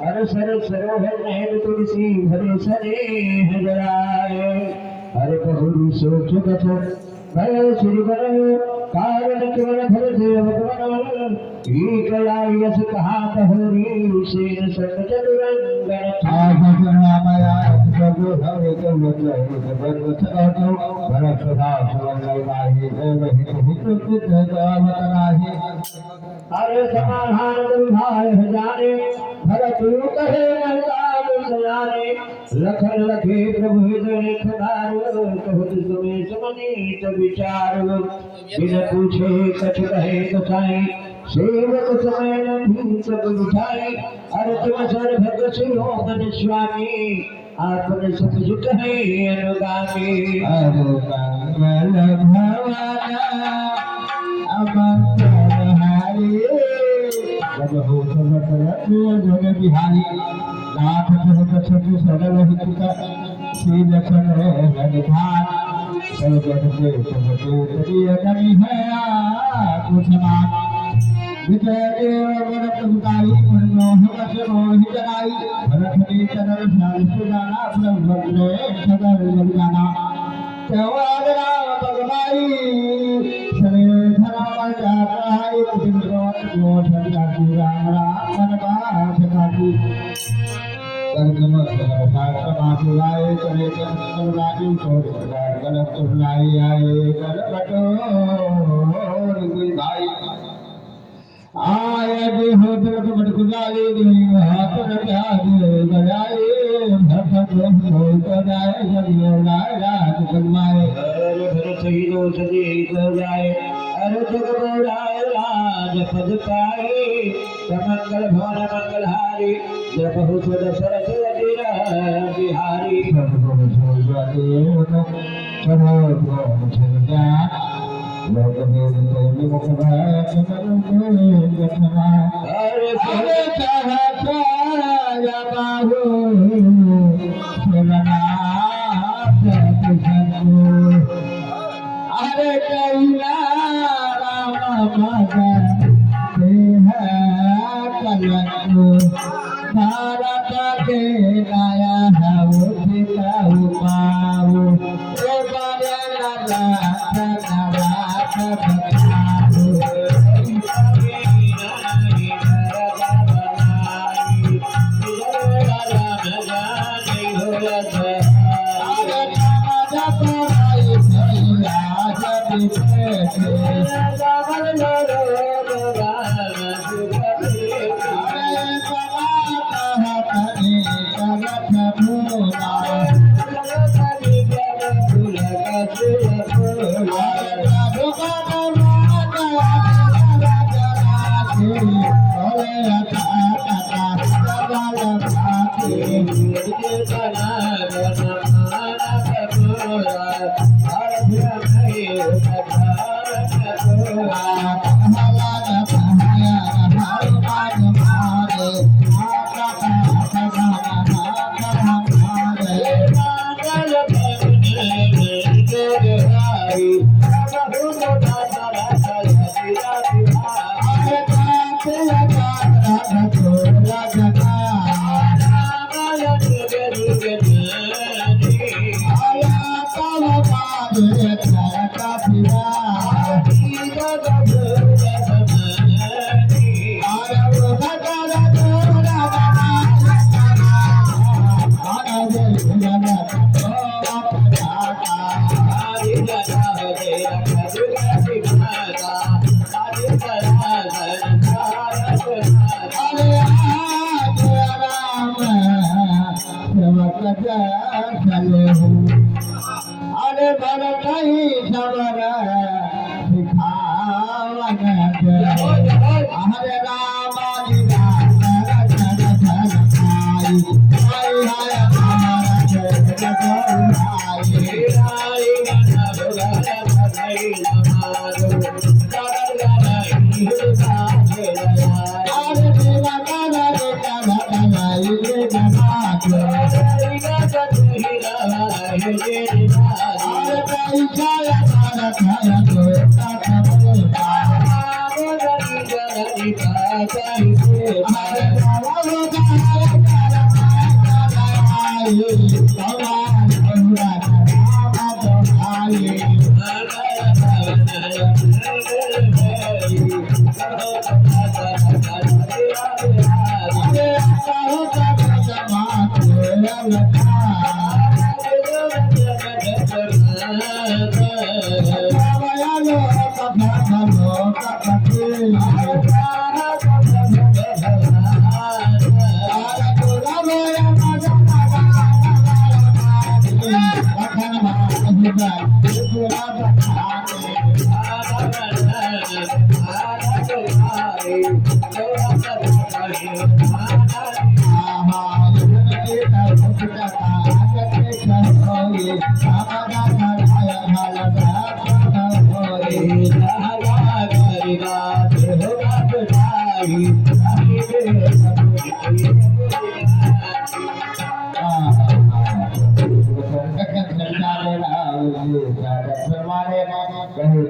हर sir सरोहर नैन तुलसी भरे सने हजराए हर बहुरी सोच कथन भय श्री बन कारण केवल भर देव गुण एक लायस कहा तहोरी सेन संग चतुरंगन आभग रामया प्रभु हरे कवच भगवत अतो भर सदा सुवर्ण लाहि देव हित हित गावत राहि हरे समाधान दुर्भाय जाने भरत कहे महताब सयाने लखन लखे प्रभु हृदय खदार कहत सुमे सुमनीत विचार बिन पूछे कछ कहे कसाई सेवक समय नहीं सब उठाई अरे तुम सर भग सिंह स्वामी आपने सब जुट है अनुगामी अरे भवाना अमंगल हारी जब हो जग बिहारी नाथ जगत छत्रु सगल हित श्री लखन निधान सब जग से सब तरिय कमी है कुछ मान विजय देव भरत उताई मनोह कश मोहि जनाई भरत ने चरण शांत जाना प्रभु ने सगर जग जाना चौराग राम भगवाई सरे धर्म जाई कुटिरोत गोठन जाति राम राम मन बात जाति कर्म सार समाधि लाए चले चल राजू छोड़ गलत सुनाई आए कर बटोर भाई आया जे हो तरफ मटकुलाले देव हाथ रखा दे गजाए भक्त हो तो जाए जगियो रात जगमाए अरे भरत ही दो सजी तो जाए अरे जग बोलाए राज पद पाए मंगल भवन मंगलहारी जब हो दशरथ बिहारी प्रभु देव चलो मुझे लोक में मुख भात गठना अरे कहता या बाहु सुनना अरे कैला राम मगन कलंक भारत के नया हवो पिताऊ पाऊ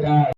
Ah,